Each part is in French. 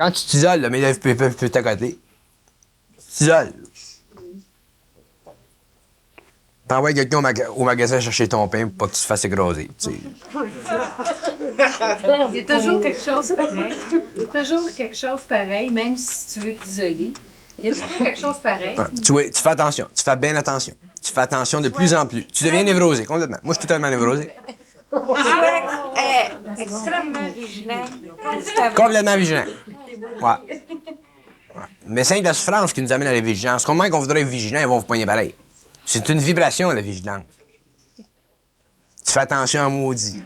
Quand tu t'isoles, là, mais là, peut à côté. Tu t'isoles. T'envoies quelqu'un au magasin chercher ton pain pour pas que tu te fasses écraser. Tu sais. Il y a toujours quelque chose pareil. Il y a toujours quelque chose pareil, même si tu veux t'isoler. Il y a toujours quelque chose pareil. Ouais, tu fais attention. Tu fais bien attention. Tu fais attention de plus en plus. Tu deviens névrosé, complètement. Moi, je suis totalement névrosé. Extrêmement vigilant. Complètement vigilant. Ouais. Mais c'est la souffrance qui nous amène à la vigilance. Comment qu'on voudrait être vigilant, ils vont vous poigner pareil. C'est une vibration, la vigilance. Tu fais attention à maudit.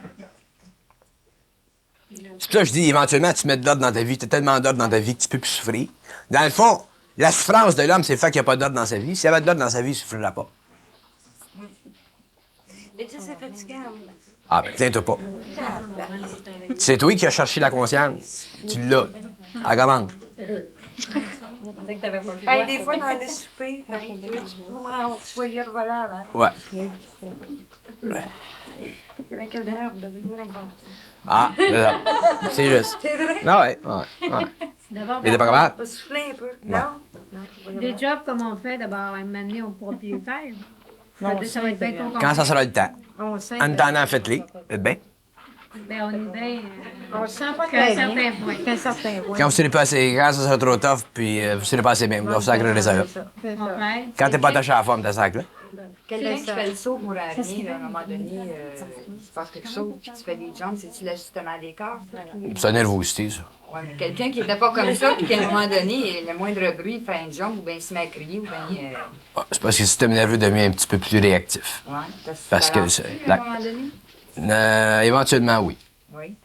C'est pour ça que je dis, éventuellement, tu mets de l'ordre dans ta vie. Tu as tellement d'ordre dans ta vie que tu peux plus souffrir. Dans le fond, la souffrance de l'homme, c'est le fait qu'il n'y a pas d'ordre dans sa vie. S'il y avait de l'ordre dans sa vie, il ne souffrirait pas. Mais tu sais, c'est fatigant. Ah, ben, plains-toi pas. C'est toi qui as cherché la conscience. Tu l'as. À commande. Hey, des fois, dans les soupers, on se voyait le volant avant. Ouais. Avec une herbe de Ah, c'est ça. C'est juste. C'est vrai? Ah ouais, ouais. D'abord, Mais t'es pas capable? On va souffler un peu. Non? Non. des jobs comme on fait, d'abord, à mener au propriétaire. Ça va être bien ton Quand ça sera le temps. On sait. En attendant, faites-les. Faites bien. Ben, on est bien. On se sent pas Qu'à un très certain bien. point. Qu'à un certain point. Quand vous serez pas assez, quand ça sera trop tough, puis vous serez pas assez bien, vous allez sacrer ça là. C'est ça. Ouais. Quand t'es pas attaché à la forme, t'as sac là. Quelqu'un qui fait le saut pour l'avenir, à un moment donné, tu fasses quelque chose, puis tu fais des jumps, c'est-tu l'ajustement des corps? C'est une nervosité, ça. Ouais, mais quelqu'un qui n'était pas comme ça, puis qu'à un moment donné, le moindre bruit, il fait un jump, ou bien il se met à crier, ou bien. Ah, c'est parce que le système nerveux devient un petit peu plus réactif. Ouais, Parce que ça c'est- à un moment donné? Éventuellement, oui. Oui.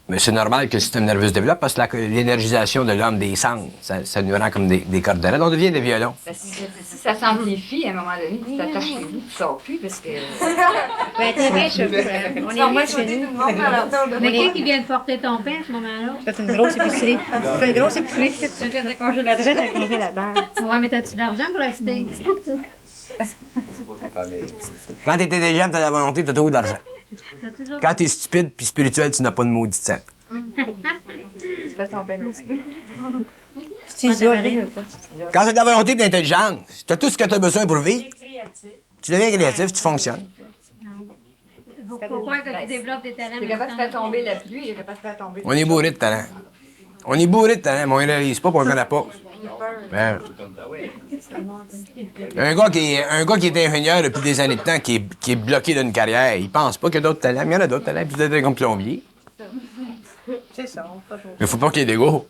Mais c'est normal que le système nerveux se développe parce que l'énergisation de l'homme des sens, ça nous rend comme des cordes de on devient des violons. Parce que si ça s'amplifie, à un moment donné, tu t'attaches chez lui, tu sors plus, parce que. Ben, t'es riche, on est moi, riche je chez dis nous. tout le monde à l'entour de Mais moi. qui vient de porter ton pain à ce moment-là? C'est une grosse épicerie. C'est une grosse épicerie. Tu fais des congélatrices à congé là-dedans. Ouais, mais t'as-tu de l'argent pour acheter? Quand t'es intelligent, t'as la volonté, t'as trop d'argent. T'as toujours. Quand t'es stupide puis spirituel, tu n'as pas de maudit sang. Tu fais ton pain aussi. Tu isoles. Quand t'as de la volonté et de l'intelligence, t'as tout ce que t'as besoin pour vivre. Tu deviens créatif, tu fonctionnes. Pourquoi que tu développes des talents? Tu es capable de faire tomber la pluie, il est capable de faire tomber. On est bourré de talent. On est bourré de talent, mais on ne réalise pas, puis on ne connaît pas. Ben, un gars qui est ingénieur depuis des années de temps, qui est bloqué d'une carrière, il pense pas qu'il y a d'autres talents, mais il y en a d'autres talents, puis peut-être comme plombier. C'est ça. Mais faut pas qu'il y ait d'ego.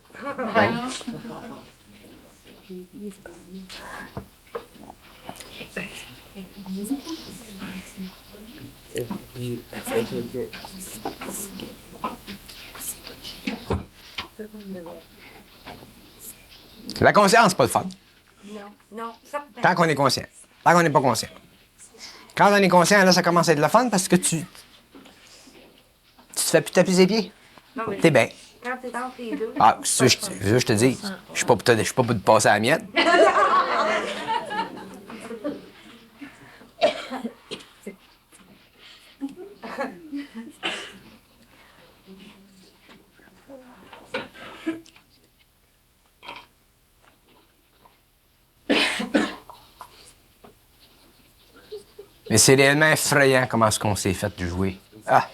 La conscience, c'est pas le fun. Non, ça. Tant qu'on est conscient. Tant qu'on n'est pas conscient. Quand on est conscient, là, ça commence à être le fun parce que tu te fais plus taper les pieds. Non, mais T'es bien. quand t'es entre les deux. Ah, c'est ça que je te dis. Je suis pas pour te passer à la miette. Mais c'est réellement effrayant comment est-ce qu'on s'est fait jouer. Ah!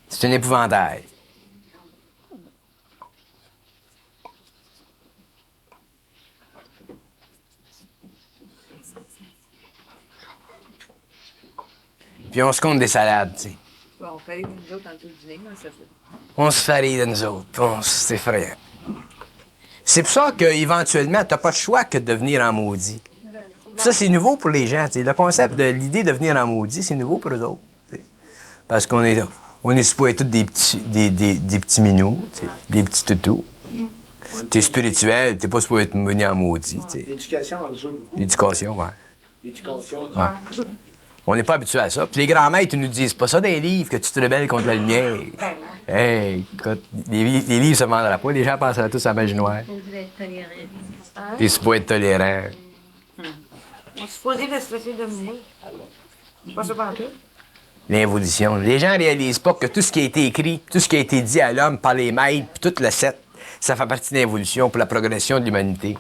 C'est un épouvantail. Puis on se compte des salades, tu sais. Bon, on fait nous autres en tout le dîner, là, ça fait. On se fait rire de nous autres, puis c'est effrayant. C'est pour ça qu'éventuellement, t'as pas de choix que de devenir en maudit. Ça, c'est nouveau pour les gens, tu sais. Le concept de l'idée de devenir en maudit, c'est nouveau pour eux autres. Tu sais. Parce qu'on est supposés être tous des petits minous, tu sais, des petits toutous. T'es spirituel, t'es pas supposé être venu en maudit, tu sais. L'éducation en jeu. L'éducation, ouais. L'éducation. Ouais. On n'est pas habitué à ça. Puis les grands-maîtres, ils nous disent pas ça dans les livres, que tu te rebelles contre la lumière. Hey, écoute, les livres se vendraient pas. Les gens penseraient tous à la magie noire. Vous devez être tolérant. T'es supposé être tolérant. On se posait de se laisser dominer. C'est pas ça pas tout. L'involution. Les gens réalisent pas que tout ce qui a été écrit, tout ce qui a été dit à l'homme par les maîtres, puis tout le set, ça fait partie de l'évolution pour la progression de l'humanité.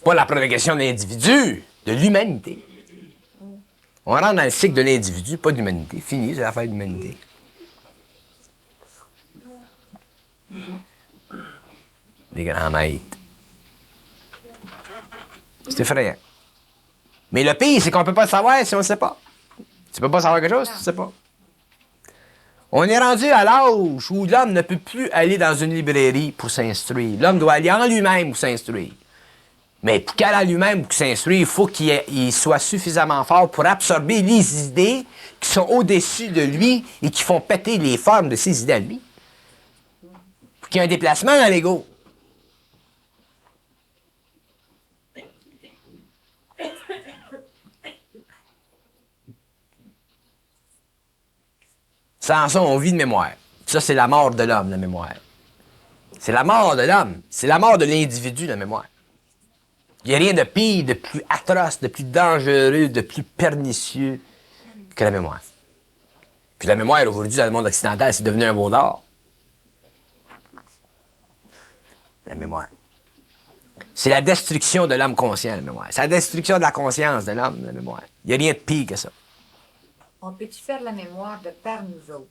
Pas la progression de l'individu, de l'humanité. On rentre dans le cycle de l'individu, pas de l'humanité. Fini, c'est l'affaire de l'humanité. Les grands maîtres. C'est effrayant. Mais le pire, c'est qu'on peut pas le savoir si on ne sait pas. Tu peux pas savoir quelque chose si tu ne sais pas. On est rendu à l'âge où l'homme ne peut plus aller dans une librairie pour s'instruire. L'homme doit aller en lui-même pour s'instruire. Mais pour qu'elle aille en lui-même pour s'instruire, il faut qu'il soit suffisamment fort pour absorber les idées qui sont au-dessus de lui et qui font péter les formes de ses idées à lui. Pour qu'il y ait un déplacement dans l'ego. Sans ça, on vit de mémoire. Ça, c'est la mort de l'homme, la mémoire. C'est la mort de l'homme. C'est la mort de l'individu, la mémoire. Il n'y a rien de pire, de plus atroce, de plus dangereux, de plus pernicieux que la mémoire. Puis la mémoire, aujourd'hui, dans le monde occidental, c'est devenu un mot d'or. La mémoire. C'est la destruction de l'homme conscient, la mémoire. C'est la destruction de la conscience de l'homme, la mémoire. Il n'y a rien de pire que ça. On peut-tu faire la mémoire de par nous autres?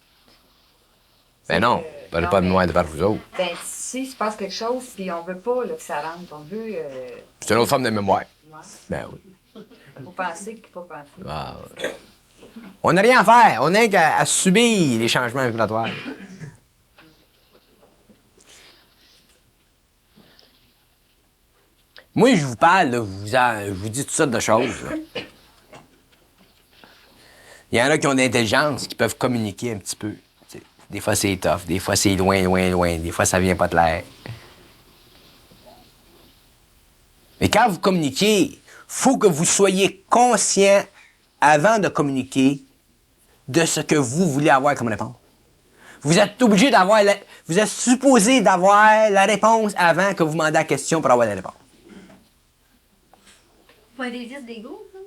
Ben non, parlez pas de mémoire de par vous autres. Ben, si il se passe quelque chose, puis on veut pas là, que ça rentre, on veut... C'est une autre forme de mémoire. Ouais. Ben oui. Faut penser qu'il faut penser. Ah, ouais. On n'a rien à faire. On n'a qu'à subir les changements vibratoires. Moi, je vous parle, là, je vous dis toutes sortes de choses. Là. Il y en a qui ont de l'intelligence, qui peuvent communiquer un petit peu. T'sais. Des fois, c'est tough. Des fois, c'est loin, loin, loin. Des fois, ça vient pas de l'air. Mais quand vous communiquez, faut que vous soyez conscient, avant de communiquer, de ce que vous voulez avoir comme réponse. Vous êtes obligé d'avoir... Vous êtes supposé d'avoir la réponse avant que vous demandez la question pour avoir la réponse. Pas un désir d'ego, ça?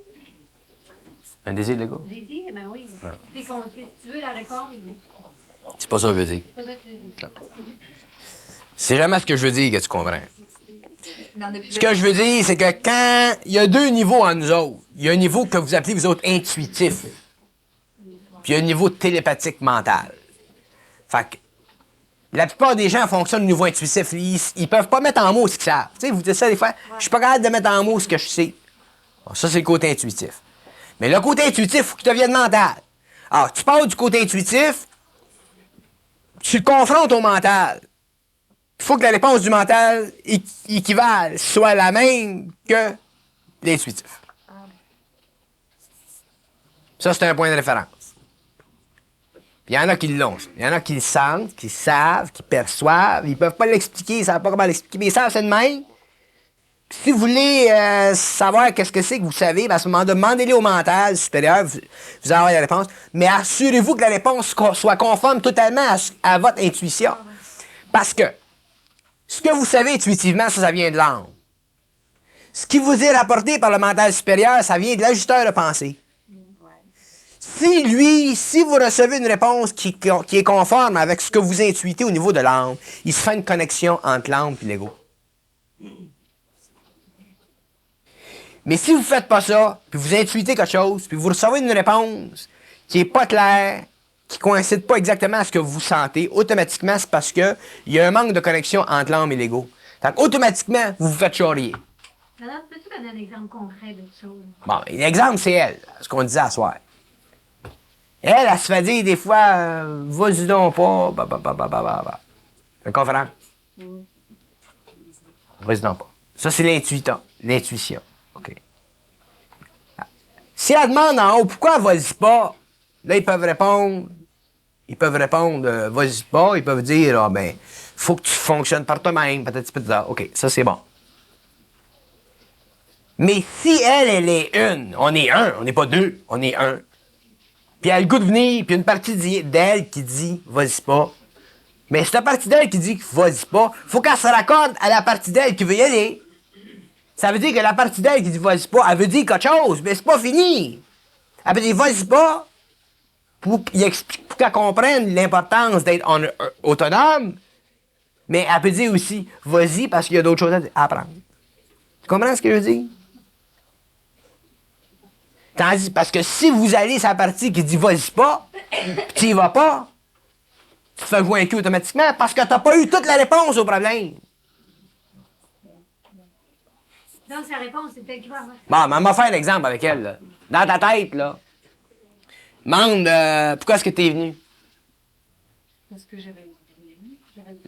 Un désir de l'ego? Désir, ben oui. Puis qu'on tu veux la réponse, mais C'est pas ça que je veux dire. c'est pas ça que tu veux. C'est jamais ce que je veux dire que tu comprends. Dans depuis Ce que je veux dire, c'est que quand... Il y a deux niveaux en nous autres. Il y a un niveau que vous appelez, vous autres, intuitif. Puis il y a un niveau télépathique mental. Fait que la plupart des gens fonctionnent au niveau intuitif. Ils peuvent pas mettre en mots ce qu'ils savent. Tu sais, vous dites ça des fois, je suis pas capable de mettre en mots ce que je sais. Bon, ça, c'est le côté intuitif. Mais le côté intuitif, il faut qu'il devienne mental. Alors, tu pars du côté intuitif, tu le confrontes au mental. Il faut que la réponse du mental équivale, soit la même que l'intuitif. Ça, c'est un point de référence. Il y en a qui l'ont. Il y en a qui le sentent, qui savent, qui perçoivent. Ils peuvent pas l'expliquer, ils savent pas comment l'expliquer, mais ils savent c'est de même. Puis si vous voulez savoir qu'est-ce que c'est que vous savez, ben à ce moment demandez-le au mental supérieur, vous allez avoir la réponse. Mais assurez-vous que la réponse soit conforme totalement à votre intuition. Parce que ce que vous savez intuitivement, ça vient de l'âme. Ce qui vous est rapporté par le mental supérieur, ça vient de l'ajusteur de pensée. Si vous recevez une réponse qui est conforme avec ce que vous intuitez au niveau de l'âme, il se fait une connexion entre l'âme et l'ego. Mais si vous ne faites pas ça, puis vous intuitez quelque chose, puis vous recevez une réponse qui n'est pas claire, qui ne coïncide pas exactement à ce que vous sentez, automatiquement, c'est parce qu'il y a un manque de connexion entre l'âme et l'ego. Donc, automatiquement, vous vous faites charrier. Alors, peux-tu donner un exemple concret de chose? Bon, l'exemple, c'est elle, ce qu'on disait à soir. Elle se fait dire des fois, vas-y donc pas, une conférence. Vas-y donc pas. Ça, c'est l'intuition. OK. Si elle demande en haut, pourquoi vas-y pas? Là, ils peuvent répondre, vas-y pas. Ils peuvent dire, ah ben, faut que tu fonctionnes par toi-même, peut-être peu de ça. OK, ça, c'est bon. Mais si elle est une, on est un, on n'est pas deux, on est un. Puis elle a le goût de venir, puis une partie d'elle qui dit « vas-y pas ». Mais c'est la partie d'elle qui dit « vas-y pas », faut qu'elle se raccorde à la partie d'elle qui veut y aller. Ça veut dire que la partie d'elle qui dit « vas-y pas », elle veut dire quelque chose, mais c'est pas fini. Elle peut dire « vas-y pas », pour qu'elle comprenne l'importance d'être autonome, mais elle peut dire aussi, vas-y, parce qu'il y a d'autres choses à apprendre. Tu comprends ce que je veux dire? Tandis, parce que si vous allez sur la partie qui dit, vas-y pas, puis tu y vas pas, tu te fais jouer un cul automatiquement parce que t'as pas eu toute la réponse au problème. Donc, sa réponse, c'est peut-être quoi? Bon, mais on va faire l'exemple avec elle, là. Dans ta tête, là. Demande, pourquoi est-ce que t'es venu? Parce que j'avais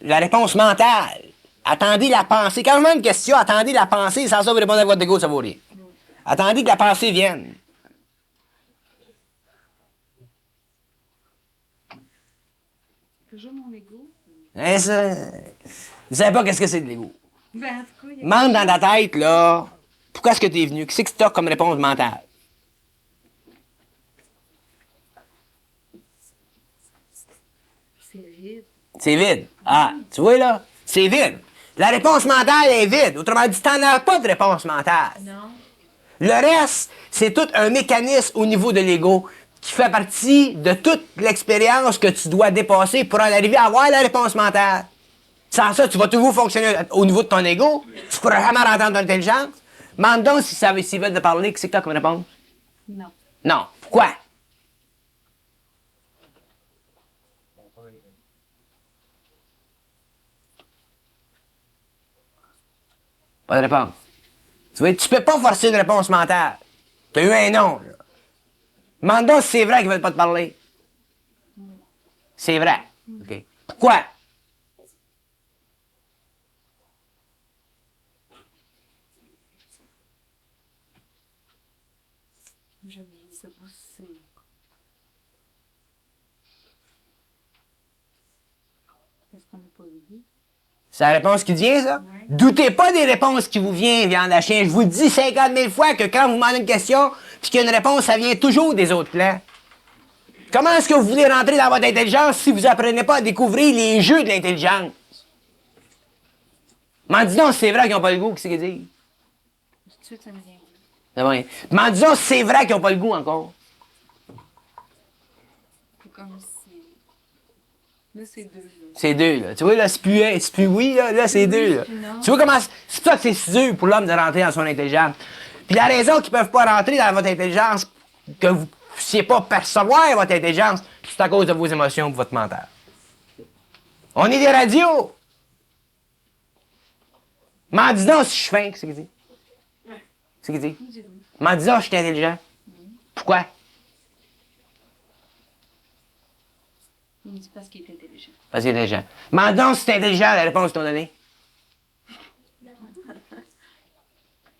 La réponse mentale. Attendez la pensée. Quand je demande une question, attendez la pensée, sans ça vous répondre à votre ego, ça vaut rien. Attendez que la pensée vienne. toujours mon ego. Hein, ça, vous savez pas qu'est-ce que c'est de l'ego. Ben, en tout cas, il y a... Demande dans ta tête, là, pourquoi est-ce que t'es venu? Qu'est-ce que t'as comme réponse mentale? C'est vide. C'est vide. Ah, tu vois, là? C'est vide. La réponse mentale est vide. Autrement dit, t'en as pas de réponse mentale. Non. Le reste, c'est tout un mécanisme au niveau de l'ego qui fait partie de toute l'expérience que tu dois dépasser pour en arriver à avoir la réponse mentale. Sans ça, tu vas toujours fonctionner au niveau de ton ego. Tu pourras jamais rentrer dans ton intelligence. Demande donc si ça veut, s'ils veulent te parler, qu'est-ce que t'as comme réponse? Non. Non. Pourquoi? Pas de réponse. Tu vois, tu peux pas forcer une réponse mentale. T'as eu un non, là. Demande donc si c'est vrai qu'ils veulent pas te parler. C'est vrai. OK. Pourquoi? Je ne sais pas si c'est... Est-ce qu'on n'a pas vu? C'est la réponse qui vient, ça? Doutez pas des réponses qui vous viennent, viande à chien. Je vous dis 50 000 fois que quand vous demandez une question, puis qu'il y a une réponse, ça vient toujours des autres plans. Comment est-ce que vous voulez rentrer dans votre intelligence si vous apprenez pas à découvrir les jeux de l'intelligence? M'en dis donc si c'est vrai qu'ils n'ont pas le goût, qu'est-ce qu'ils disent? Tout de suite, ça me vient. C'est bon. M'en dis donc si c'est vrai qu'ils n'ont pas le goût encore. C'est comme si... Là, c'est deux. Là. C'est deux, là. Tu vois, là, c'est plus oui, là c'est deux, là. non. Tu vois comment... C'est pour ça que c'est si dur pour l'homme de rentrer dans son intelligence. Puis la raison qu'ils peuvent pas rentrer dans votre intelligence, que vous ne puissiez pas percevoir votre intelligence, c'est à cause de vos émotions et de votre mental. On est des radios! M'en dis donc si je suis fin, qu'est-ce qu'il dit? Qu'est-ce qu'il dit? M'en dis donc si je suis intelligent. Pourquoi? Il me dit parce qu'il est intelligent. Parce qu'il est intelligent. M'en dis donc si c'est intelligent, la réponse qu'ils t'ont donnée.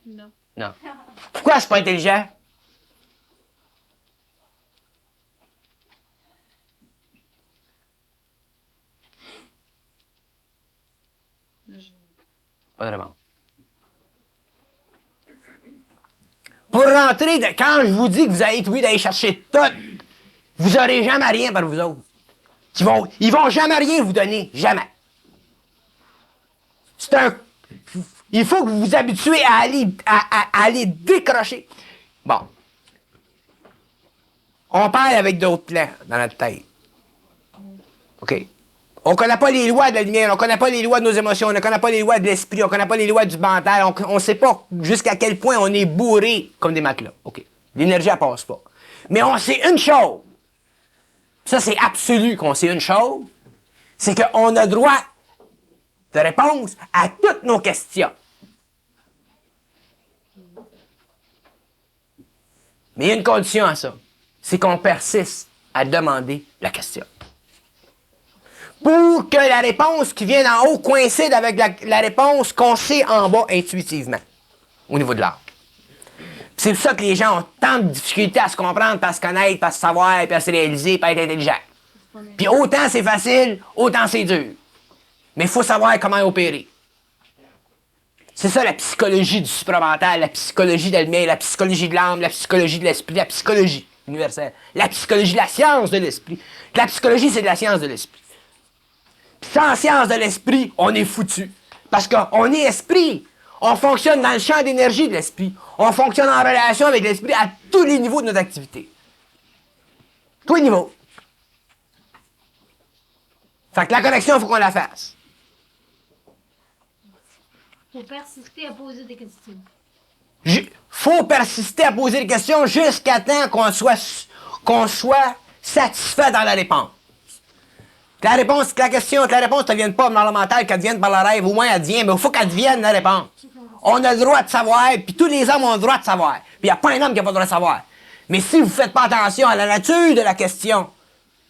Non. Non. Pourquoi je suis pas intelligent? Pas de réponse. Pour rentrer, quand je vous dis que vous allez être obligé d'aller chercher tout, vous n'aurez jamais rien par vous autres. Ils vont jamais rien vous donner. Jamais. Il faut que vous vous habituez à aller décrocher. Bon. On parle avec d'autres plans dans notre tête. OK. On ne connaît pas les lois de la lumière, on ne connaît pas les lois de nos émotions, on ne connaît pas les lois de l'esprit, on ne connaît pas les lois du mental, on ne sait pas jusqu'à quel point on est bourré comme des matelas. OK. L'énergie, elle passe pas. Mais on sait une chose. Ça, c'est absolu qu'on sait une chose. C'est qu'on a droit de réponse à toutes nos questions. Mais il y a une condition à ça. C'est qu'on persiste à demander la question. Pour que la réponse qui vient d'en haut coïncide avec la réponse qu'on sait en bas intuitivement, au niveau de l'art. C'est pour ça que les gens ont tant de difficultés à se comprendre, à se connaître, à se savoir, puis à se réaliser, puis à être intelligent. Puis autant c'est facile, autant c'est dur. Mais il faut savoir comment opérer. C'est ça la psychologie du supramental, la psychologie de l'humain, la psychologie de l'âme, la psychologie de l'esprit, la psychologie universelle, la psychologie de la science de l'esprit. La psychologie, c'est de la science de l'esprit. Sans science de l'esprit, on est foutu. Parce qu'on est esprit. On fonctionne dans le champ d'énergie de l'esprit. On fonctionne en relation avec l'esprit à tous les niveaux de notre activité. Tous les niveaux. Fait que la connexion, il faut qu'on la fasse. Faut persister à poser des questions. Faut persister à poser des questions jusqu'à temps qu'on soit satisfait dans la réponse. Que la question, que la réponse ne vienne pas dans le mental, qu'elle vienne par le rêve, au moins elle vient, mais il faut qu'elle devienne la réponse. On a le droit de savoir, puis tous les hommes ont le droit de savoir. Puis il n'y a pas un homme qui n'a pas le droit de savoir. Mais si vous ne faites pas attention à la nature de la question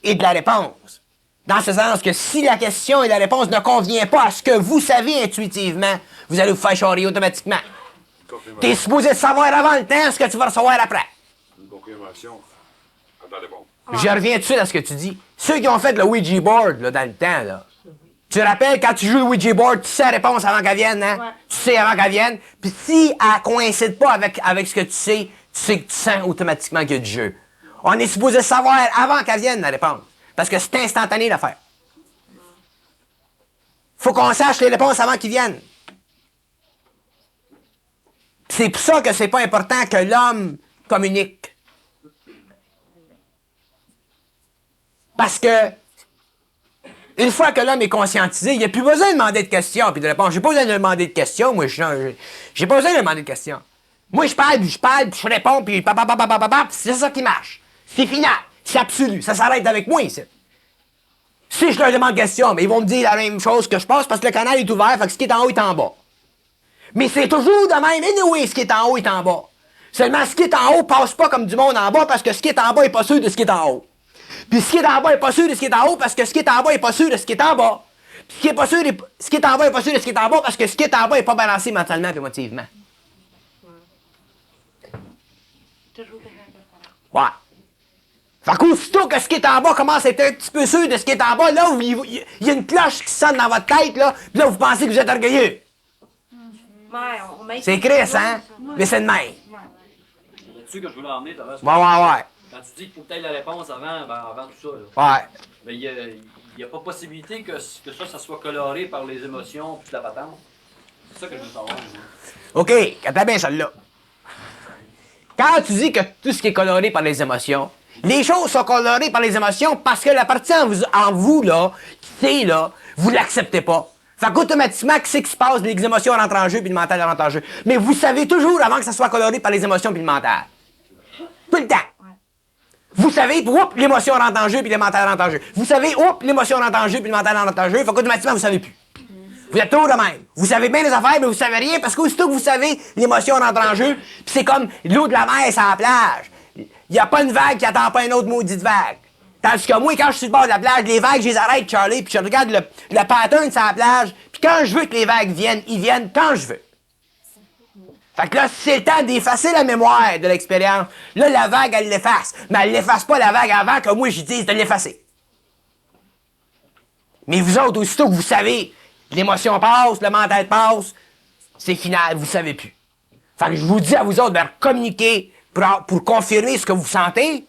et de la réponse, dans ce sens que si la question et la réponse ne conviennent pas à ce que vous savez intuitivement, vous allez vous faire charrier automatiquement. Tu es supposé savoir avant le temps ce que tu vas recevoir après. Une confirmation. Attendez, bon. Je reviens tout de suite à ce que tu dis. Ceux qui ont fait le Ouija board là, dans le temps, là, tu te rappelles, quand tu joues le Ouija board, tu sais la réponse avant qu'elle vienne, hein? Ouais. Tu sais avant qu'elle vienne. Puis si elle coïncide pas avec ce que tu sais que tu sens automatiquement qu'il y a du jeu. On est supposé savoir avant qu'elle vienne, la réponse. Parce que c'est instantané, l'affaire. Faut qu'on sache les réponses avant qu'ils viennent. C'est pour ça que c'est pas important que l'homme communique. Parce que, une fois que l'homme est conscientisé, il n'y a plus besoin de demander de questions puis de répondre. J'ai pas besoin de demander de questions, moi, j'ai pas besoin de demander de questions. Moi, je parle, puis je réponds, puis c'est ça qui marche. C'est final, c'est absolu, ça s'arrête avec moi, ici. Si je leur demande des questions, mais ils vont me dire la même chose que je pense parce que le canal est ouvert, fait que ce qui est en haut est en bas. Mais c'est toujours de même, anyway, ce qui est en haut est en bas. Seulement, ce qui est en haut passe pas comme du monde en bas parce que ce qui est en bas est pas sûr de ce qui est en haut. Puis ce qui est en bas est pas sûr de ce qui est en haut parce que ce qui est en bas est pas sûr de ce qui est en bas. Puis ce qui est pas sûr, ce qui est en bas est pas sûr de ce qui est en bas parce que ce qui est en bas est pas balancé mentalement et émotivement. Ouais. Fait qu'aussitôt que ce qui est en bas commence à être un petit peu sûr de ce qui est en bas, là, il y a une cloche qui sonne dans votre tête, là, puis là, vous pensez que vous êtes orgueilleux. C'est Chris, hein? Mais c'est de même. C'est là-dessus que je voulais emmener, Thomas. Ouais. Quand tu dis qu'il faut que tu aies la réponse avant tout ça, là. Ouais. Mais il n'y a pas possibilité que ça soit coloré par les émotions puis la patente. C'est ça que je veux savoir. Moi. OK, attends bien celle-là. Quand tu dis que tout ce qui est coloré par les émotions, les choses sont colorées par les émotions parce que la partie en vous, là, qui sait, là, vous l'acceptez pas. Fait qu'automatiquement, qu'est-ce qui se passe? Les émotions rentrent en jeu puis le mental rentre en jeu. Mais vous savez toujours avant que ça soit coloré par les émotions puis le mental. Tout le temps. Vous savez, puis oups, l'émotion rentre en jeu puis le mental rentre en jeu. Vous savez, oups, l'émotion rentre en jeu puis le mental rentre en jeu. Fait qu'automatiquement, vous savez plus. Vous êtes toujours de même. Vous savez bien les affaires, mais vous savez rien parce qu'aussitôt que vous savez, l'émotion rentre en jeu, puis c'est comme l'eau de la mer sur la plage. Il n'y a pas une vague qui attend pas une autre maudite vague. Tandis que moi, quand je suis sur le bord de la plage, les vagues, je les arrête, Charlie, puis je regarde le pattern sur la plage, puis quand je veux que les vagues viennent, ils viennent quand je veux. Fait que là, c'est le temps d'effacer la mémoire de l'expérience. Là, la vague, elle l'efface. Mais elle l'efface pas la vague avant que moi, je dise de l'effacer. Mais vous autres, aussitôt que vous savez, l'émotion passe, le mental passe, c'est final, vous savez plus. Fait que je vous dis à vous autres de communiquer pour confirmer ce que vous sentez,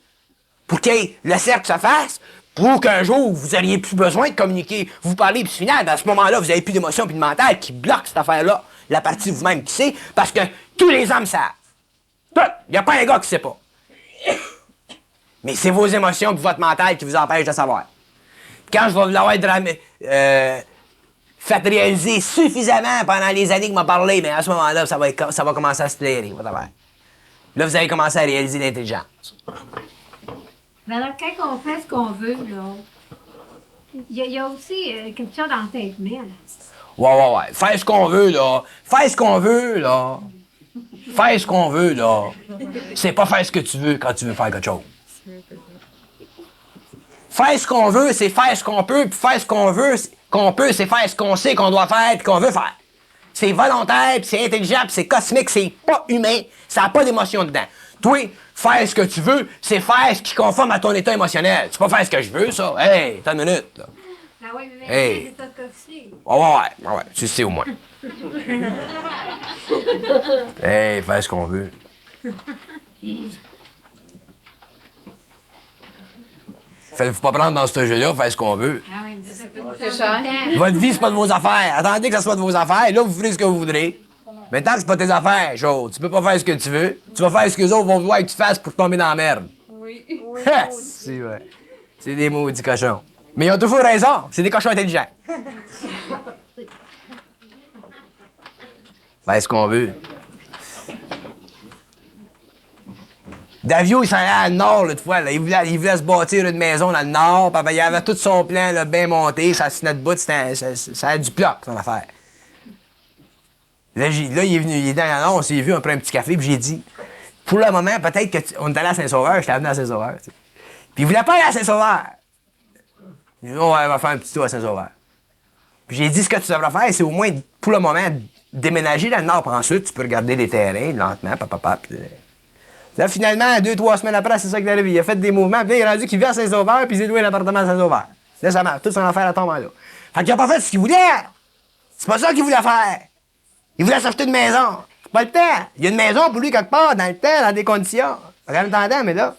pour que le cercle se fasse, pour qu'un jour, vous n'auriez plus besoin de communiquer. Vous parlez, puis c'est final. À ce moment-là, vous n'avez plus d'émotion puis de mental qui bloque cette affaire-là, la partie de vous-même qui sait, parce que tous les hommes savent. Tout. Il n'y a pas un gars qui sait pas. Mais c'est vos émotions puis votre mental qui vous empêche de savoir. Quand je vais vous l'avoir fait réaliser suffisamment pendant les années que m'a parlé, mais à ce moment-là, ça va commencer à se plaire, votre affaire. Là, vous allez commencer à réaliser l'intelligence. Mais alors, quand on fait ce qu'on veut, là, il y a aussi quelque chose dans la tête, mais Ouais. Faire ce qu'on veut, là. Faire ce qu'on veut, là. Faire ce qu'on veut, là. C'est pas faire ce que tu veux quand tu veux faire quelque chose. Faire ce qu'on veut, c'est faire ce qu'on peut, puis faire ce qu'on veut, c'est faire ce qu'on sait qu'on doit faire puis qu'on veut faire. C'est volontaire, puis c'est intelligent, puis c'est cosmique, c'est pas humain, ça n'a pas d'émotion dedans. Toi, faire ce que tu veux, c'est faire ce qui conforme à ton état émotionnel. C'est pas faire ce que je veux, ça. Hey, attends une minute, là. ah oui, mais Hey. c'est ça que c'est. Ouais, tu sais au moins. Hey, faire ce qu'on veut. Faites-vous pas prendre dans ce jeu-là, faire ce qu'on veut. Ah oui, mais c'est ça que C'est ça. Votre vie, c'est pas de vos affaires. Attendez que ça soit de vos affaires. Là, vous ferez ce que vous voudrez. Mais tant que c'est pas tes affaires, chose, tu peux pas faire ce que tu veux. Tu vas faire ce que les autres vont vouloir que tu fasses pour tomber dans la merde. Oui. C'est vrai. C'est des maudits cochons. Mais ils ont toujours raison. C'est des cochons intelligents. Ben, ce qu'on veut. Davio, il s'en allait dans le nord, l'autre fois. Là. Il voulait se bâtir une maison dans le nord. Puis il avait tout son plan là, bien monté. Ça se de bout. Ça a du plat, son affaire. Là, il est venu. Il est dans l'annonce. Il est vu, on prend un petit café. Puis j'ai dit, pour le moment, peut-être qu'on est allé à Saint-Sauveur. J'étais venu à Saint-Sauveur. T'sais. Puis il voulait pas aller à Saint-Sauveur. Il dit, on va faire un petit tour à Saint-Sauveur. Puis j'ai dit, ce que tu devrais faire, c'est au moins, pour le moment, déménager dans le nord. Puis ensuite, tu peux regarder les terrains lentement, papa. Là, finalement, 2-3 semaines après, c'est ça qu'il est arrivé. Il a fait des mouvements, puis là, il est rendu qu'il vit à Saint-Sauveur, puis il s'est loué un appartement à Saint-Sauveur. Là, ça marche. Toute son affaire à tomber là. Fait qu'il a pas fait ce qu'il voulait. C'est pas ça qu'il voulait faire. Il voulait s'acheter une maison. C'est pas le temps. Il y a une maison pour lui quelque part, dans le temps, dans des conditions. En attendant, mais là.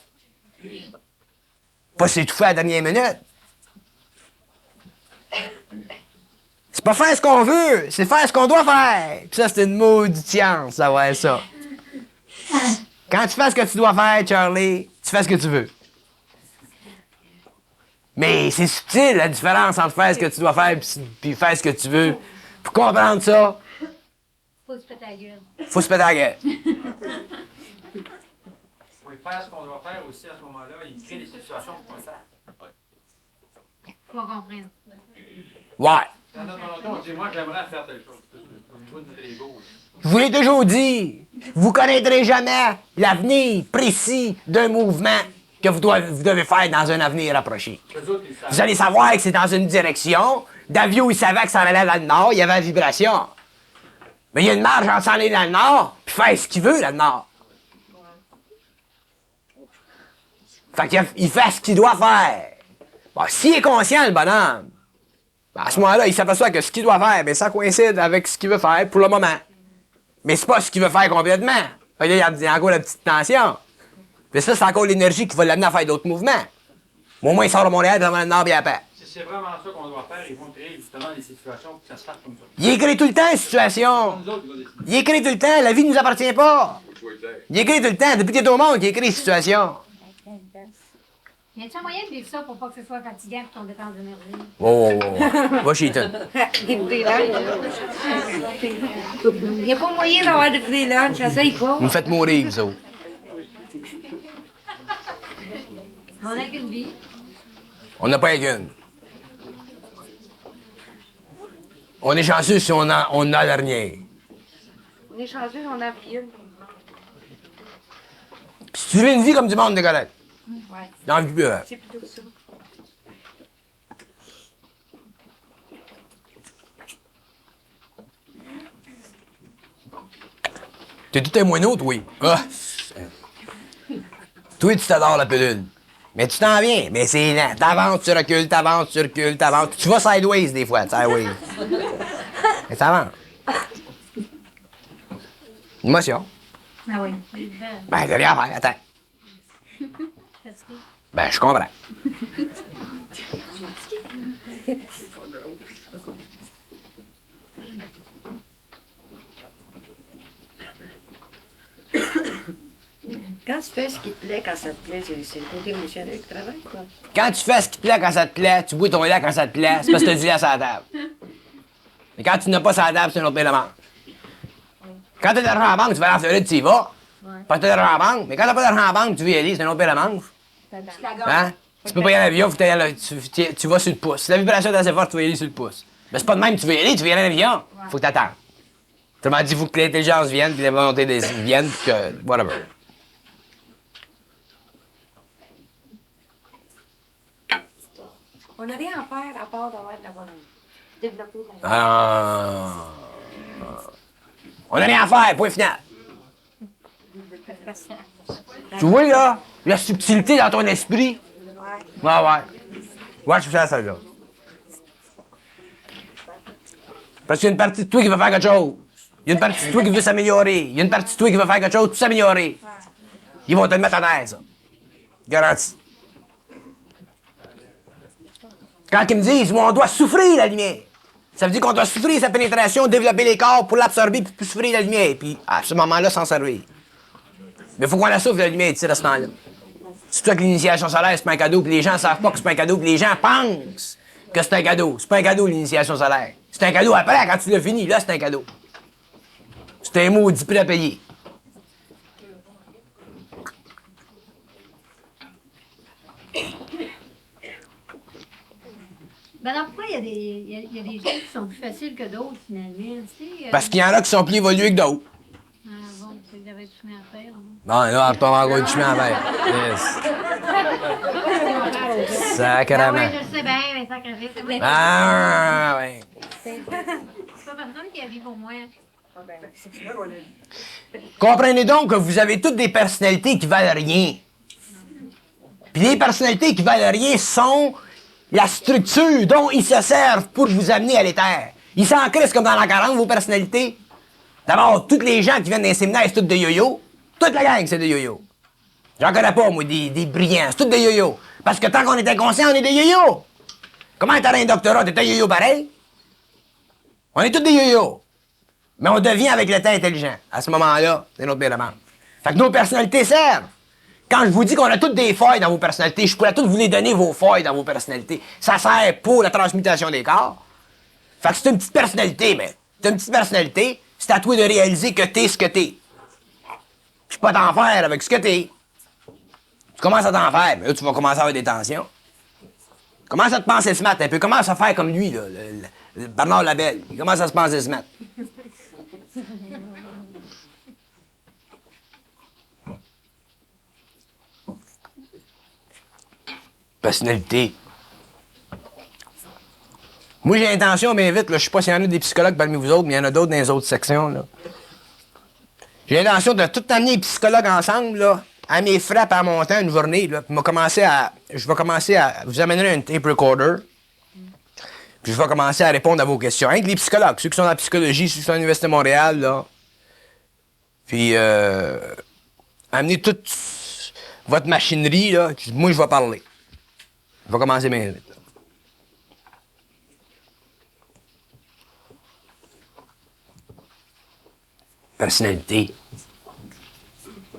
Pas s'étouffer à la dernière minute. C'est pas faire ce qu'on veut, c'est faire ce qu'on doit faire. Puis ça, c'est une maudite science, savoir ça. Quand tu fais ce que tu dois faire, Charlie, tu fais ce que tu veux. Mais c'est subtil, la différence entre faire ce que tu dois faire puis faire ce que tu veux. Pour comprendre ça, Faut se péter la gueule. faut se péter la gueule. Oui, faire ce qu'on doit faire aussi à ce moment-là, il crée des situations pour qu'on le fasse. Faut qu'on comprenne. Ouais. Dans notre on dit, moi, j'aimerais faire telle chose. Au niveau de notre ego. Je vous l'ai toujours dit, vous connaîtrez jamais l'avenir précis d'un mouvement que vous devez faire dans un avenir approché. Eux autres, ils savent. Vous allez savoir que c'est dans une direction. Davio, il savait que ça allait dans le nord, il y avait la vibration. Mais il y a une marge entre s'en aller dans le nord, puis faire ce qu'il veut dans le nord. Fait qu'il fait ce qu'il doit faire. Bon, s'il est conscient, le bonhomme, ben à ce moment-là, il s'aperçoit que ce qu'il doit faire, ben, ça coïncide avec ce qu'il veut faire pour le moment. Mais c'est pas ce qu'il veut faire complètement. Fait que là, il y a encore la petite tension. Puis ça, c'est encore l'énergie qui va l'amener à faire d'autres mouvements. Mais au moins, il sort de Montréal, devant le nord, bien à paix. Si c'est vraiment ça qu'on doit faire, ils vont créer justement des situations pour que ça se fasse comme ça. Il écrit tout le temps, situation. Nous autres, ils vont décider. Il écrit tout le temps, la vie ne nous appartient pas. Faut être clair. Il écrit tout le temps, depuis qu'il est au monde, il écrit situation. Y a-t-il un moyen de vivre ça pour pas que ce soit fatigant et tomber dans une énergie? Oh. Va chez Eaton. Il n'y a pas moyen d'avoir de freelance, j'essaye pas. Vous me faites mourir, vous autres. On n'a qu'une vie. On n'a pas qu'une. On est chanceux si on a la dernière. On est chanceux, on a pris une. Si tu veux une vie comme du monde, t'es correct. Ouais, Dans le plus. c'est plutôt ça. T'es tout un moineau, toi. Ah. Toi, tu t'adores la pilule. Mais tu t'en viens. Mais c'est lent. T'avances, tu recules, t'avances, tu recules, t'avances. Tu vas sideways des fois, sideways. Mais t'avances. Une motion. Ah oui. Ben, t'as rien à faire, attends. Fatigué. Ben, je comprends. Quand tu fais ce qui te plaît, quand ça te plaît, c'est le côté émotionnel qui travaille, quoi. Quand tu fais ce qui te plaît quand ça te plaît, tu bois ton lait quand ça te plaît, c'est parce que t'as du lait sur la table. Mais quand tu n'as pas sur la table, c'est un autre pain de manche. Quand t'as de l'argent en banque, tu vas aller en Floride, tu y vas. Parce que t'as de l'argent en banque. Mais quand t'as pas d'argent en banque, tu veux y aller, c'est un autre pain de manche. Hein? Tu peux pas y aller en avion, faut que tu vas sur le pouce. Si la vibration est assez forte, tu vas y aller sur le pouce. Mais c'est pas de même, tu veux y aller, tu veux y aller en avion. Faut que t'attendes. Autrement dit, il faut que l'intelligence vienne, puis la volonté vienne, puis que. whatever. On n'a rien à faire à part d'avoir de la volonté. Développer la On n'a rien à faire, point final. Tu vois, là, la subtilité dans ton esprit? Ouais. Ouais, je suis à ça, là. Parce qu'il y a une partie de toi qui veut faire quelque chose. Il y a une partie de toi qui veut s'améliorer. Il y a une partie de toi qui veut faire quelque chose pour s'améliorer. Ils vont te le mettre en aise, ça. Garanti. Quand ils me disent, moi, on doit souffrir la lumière. Ça veut dire qu'on doit souffrir sa pénétration, développer les corps pour l'absorber puis pour souffrir la lumière. Puis à ce moment-là, s'en servir. Mais il faut qu'on la souffre la lumière ici, à ce temps-là. C'est pour ça que l'initiation solaire, c'est pas un cadeau, puis les gens savent pas que c'est pas un cadeau, puis les gens pensent que c'est un cadeau. C'est pas un cadeau, l'initiation solaire. C'est un cadeau après, quand tu l'as fini, là, c'est un cadeau. C'est un maudit prix à payer. Ben alors pourquoi il y a des gens qui sont plus faciles que d'autres, finalement, tu sais? Parce qu'il y en a qui sont plus évolués que d'autres. Ah bon, c'est que j'avais du chemin à faire. Hein. Bon, là, on tombe encore du chemin à faire. Yes. Sacrément. Ah ouais, je sais bien, mais sacrément, c'est vrai. Ah, ouais. C'est pas personne qui a vu pour moi. Comprenez donc que vous avez toutes des personnalités qui valent rien. Puis les personnalités qui valent rien sont la structure dont ils se servent pour vous amener à l'éther. Ils s'en crissent comme dans la 40, vos personnalités. D'abord, tous les gens qui viennent d'un séminaire, c'est tous des yo-yo. Toute la gang, c'est des yo-yo. J'en connais pas, moi, des brillants. C'est tous des yo-yo. Parce que tant qu'on est inconscient, on est des yo-yo. Comment t'as un doctorat, t'es un yo-yo pareil? On est tous des yo-yo. Mais on devient avec le temps intelligent. À ce moment-là, c'est notre demande. Fait que nos personnalités servent. Quand je vous dis qu'on a toutes des failles dans vos personnalités, je pourrais toutes vous les donner, vos failles dans vos personnalités. Ça sert pour la transmutation des corps. Fait que c'est une petite personnalité, mais c'est une petite personnalité. C'est à toi de réaliser que t'es ce que t'es. Puis pas t'en faire avec ce que t'es. Tu commences à t'en faire, mais là, tu vas commencer à avoir des tensions. Commence à te penser smart un peu. Commence à faire comme lui, là, le Bernard Labelle. Il commence à se penser smart. Personnalité. Moi, j'ai l'intention, bien vite, là, je sais pas s'il y en a des psychologues parmi vous autres, mais il y en a d'autres dans les autres sections, là. J'ai l'intention de tout amener les psychologues ensemble, là, à mes frappes à mon temps, une journée, là, puis je vais commencer à vous amener un tape recorder, puis je vais commencer à répondre à vos questions. Rien que les psychologues, ceux qui sont en psychologie, ceux qui sont à l'Université de Montréal, là. Puis, amener toute votre machinerie, là, moi, je vais parler. Je vais commencer bien vite. Personnalité.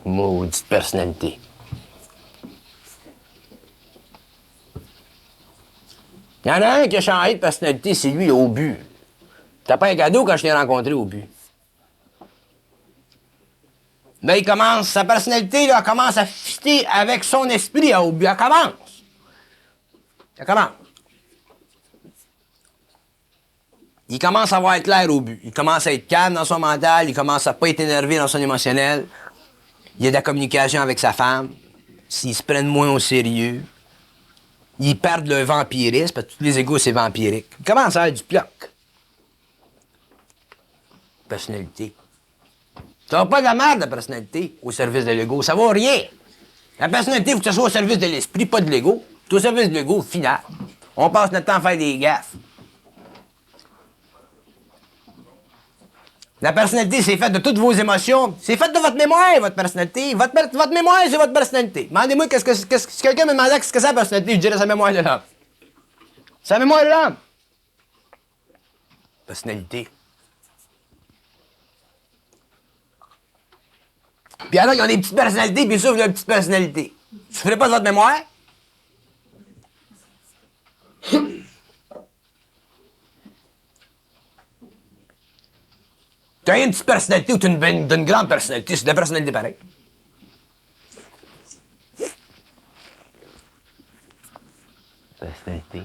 Maudite personnalité. Il y en a un qui a changé de personnalité, c'est lui, au but. T'as pas un cadeau quand je l'ai rencontré au but. Là, il commence, sa personnalité, là, commence à fitter avec son esprit au but. Elle commence. Elle commence. Il commence à avoir clair au but. Il commence à être calme dans son mental, il commence à pas être énervé dans son émotionnel. Il y a de la communication avec sa femme. S'ils se prennent moins au sérieux. Ils perdent le vampirisme, parce que tous les égos, c'est vampirique. Il commence à avoir du ploc. Personnalité. Ça va pas de la merde, la personnalité, au service de l'ego. Ça vaut rien. La personnalité, il faut que ça soit au service de l'esprit, pas de l'ego. C'est au service de l'ego, final. On passe notre temps à faire des gaffes. La personnalité, c'est fait de toutes vos émotions. C'est fait de votre mémoire, votre personnalité. Votre mémoire, c'est votre personnalité. Demandez-moi si quelqu'un me demandait qu'est-ce que c'est la personnalité, je dirais sa mémoire de l'homme. C'est la mémoire de l'homme. Personnalité. Puis alors, ils ont des petites personnalités, puis ça, vous avez une petite personnalité. Tu ferais pas de votre mémoire? Tu as une petite personnalité ou tu as une grande personnalité, c'est de la personnalité pareille. Personnalité.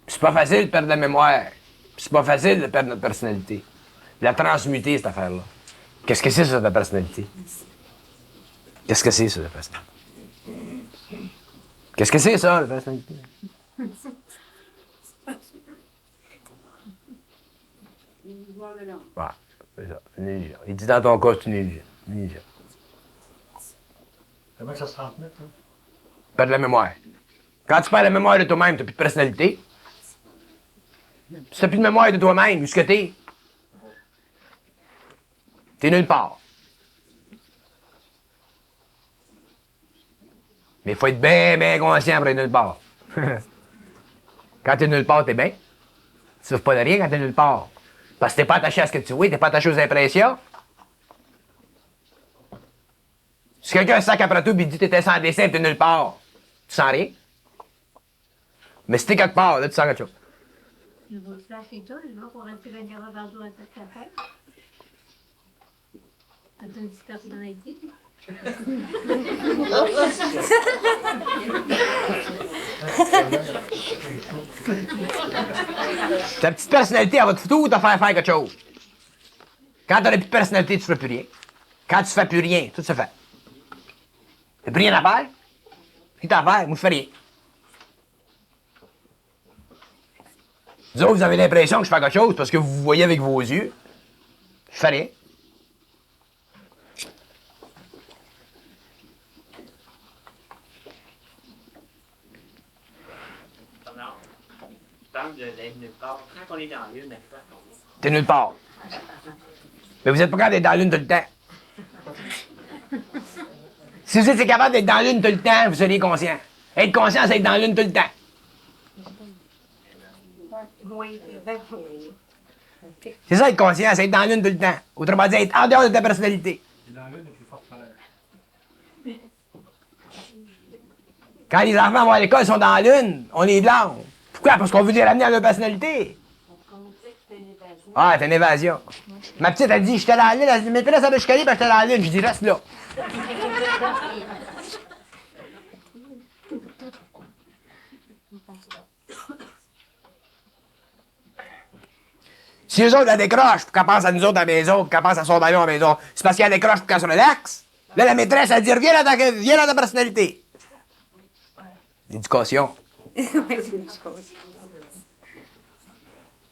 C'est pas facile de perdre la mémoire. C'est pas facile de perdre notre personnalité. La transmuter, cette affaire-là. Qu'est-ce que c'est, ça, la personnalité? Qu'est-ce que c'est, ça, la personnalité? Qu'est-ce que c'est, ça, la personnalité? Ouais, c'est ça. Une illusion. Il dit dans ton cas, c'est une illusion. Une illusion. Comment ça se transmet, hein? Perdre la mémoire. Quand tu perds la mémoire de toi-même, tu n'as plus de personnalité. Si t'as plus de mémoire de toi-même, où est-ce que t'es? T'es nulle part. Mais il faut être bien conscient pour être nulle part. Quand t'es nulle part, t'es bien. Tu souffres pas de rien quand t'es nulle part. Parce que t'es pas attaché à ce que tu vois, t'es pas attaché aux impressions. Si quelqu'un sac après tout et dit que t'étais sans dessin et t'es nulle part, tu sens rien. Mais si t'es quelque part, là, tu sens quelque chose. Je vais flasher tout, je vais pour rester 24 heures dans cette affaire. T'as une petite personnalité. Ta petite personnalité, elle va te foutre ou te faire quelque chose. Quand t'as plus de personnalité, tu fais plus rien. Quand tu fais plus rien, tout se fait. T'as plus rien à faire? Qu'est-ce que t'as à faire? Moi, je fais rien. Vous autres, vous avez l'impression que je fais quelque chose parce que vous voyez avec vos yeux. Je fais rien. Quand on est dans l'une, T'es nulle part. Mais vous êtes pas capable d'être dans l'une tout le temps. Si vous étiez capable d'être dans l'une tout le temps, vous seriez conscient. Être conscient, c'est être dans l'une tout le temps. Oui, ben, C'est ça, être conscient, c'est être dans l'une tout le temps. Autrement dit, être en dehors de ta personnalité. Quand les enfants vont à l'école, ils sont dans l'une, on est blanc. Pourquoi? Parce qu'on veut les ramener à leur personnalité. Ah, c'est une évasion. Ma petite, elle dit, j'étais dans la lune, elle dit, maîtresse, ça va chicaner parce que j'étais dans la lune. Je dis, reste là. Si eux autres, la décrochent pour qu'elle pense à nous autres à la maison, pour qu'elle pense à son ballon à la maison, c'est parce qu'elle décroche pour qu'elle se relaxe. Là, la maîtresse, elle dit, reviens dans ta personnalité. L'éducation.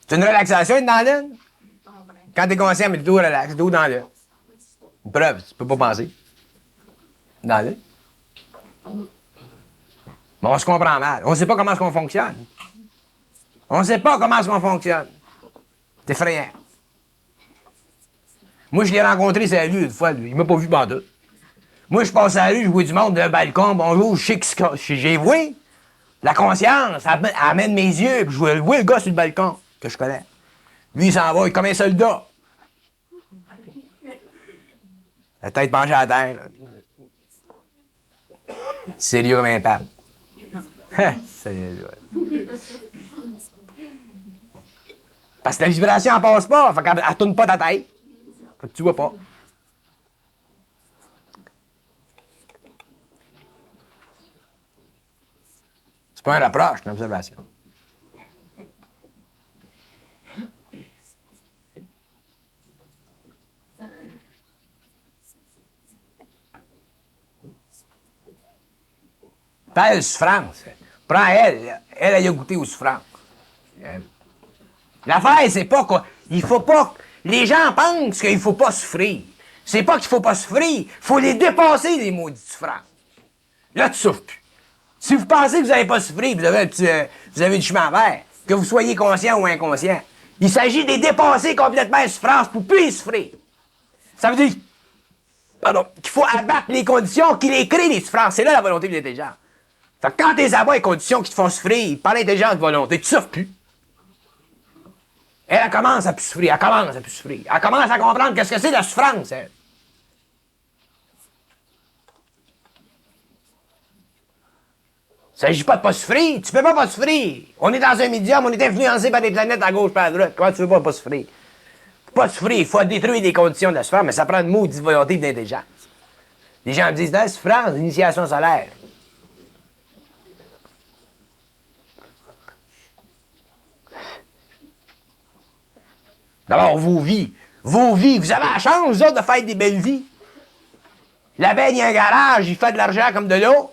C'est une relaxation, être dans l'une? Quand t'es conscient, mais t'es tout relax, t'es tout dans l'une. Une preuve, tu peux pas penser. Dans l'une. Mais on se comprend mal. On sait pas comment est-ce qu'on fonctionne. On sait pas comment est-ce qu'on fonctionne. C'est effrayant. Moi, je l'ai rencontré, c'est lui, une fois, lui. Il m'a pas vu pantoute. Moi, je passe à la rue, je vois du monde d'un balcon, bonjour, je sais que j'ai vu. La conscience, elle amène mes yeux, puis je vois le gars sur le balcon, que je connais. Lui, il s'en va, il est comme un soldat. La tête penchée à terre, là. Sérieux comme un pape. Sérieux, ouais. Parce que la vibration, elle passe pas, fait qu'elle tourne pas ta tête. Fait que tu vois pas. C'est pas un rapproche, c'est une observation. Pas souffrance. Prends elle a goûté aux souffrances. L'affaire, c'est pas quoi. Il faut pas. Les gens pensent qu'il faut pas souffrir. C'est pas qu'il faut pas souffrir, il faut les dépasser, les maudites souffrances. Là, tu souffres plus. Si vous pensez que vous n'allez pas souffrir, vous avez du chemin à faire, que vous soyez conscient ou inconscient. Il s'agit de dépasser complètement les souffrances pour plus y souffrir. Ça veut dire qu'il faut abattre les conditions qui les créent, les souffrances. C'est là la volonté de l'intelligence. Fait que quand tu abats les conditions qui te font souffrir par l'intelligence de volonté, tu souffres plus. Elle commence à plus souffrir, elle commence à plus souffrir. Elle commence à comprendre qu'est-ce que c'est la souffrance, elle. Il ne s'agit pas de pas souffrir. Tu peux pas souffrir. On est dans un médium, on est influencé par des planètes à gauche et à droite. Comment tu veux pas souffrir? Pour pas souffrir, il faut détruire les conditions de la souffrance, mais ça prend une maudite volonté d'intelligence. Les gens me disent, la souffrance, l'initiation solaire. D'abord, vos vies, vous avez la chance, vous autres, de faire des belles vies. La belle, il y a un garage, il fait de l'argent comme de l'eau,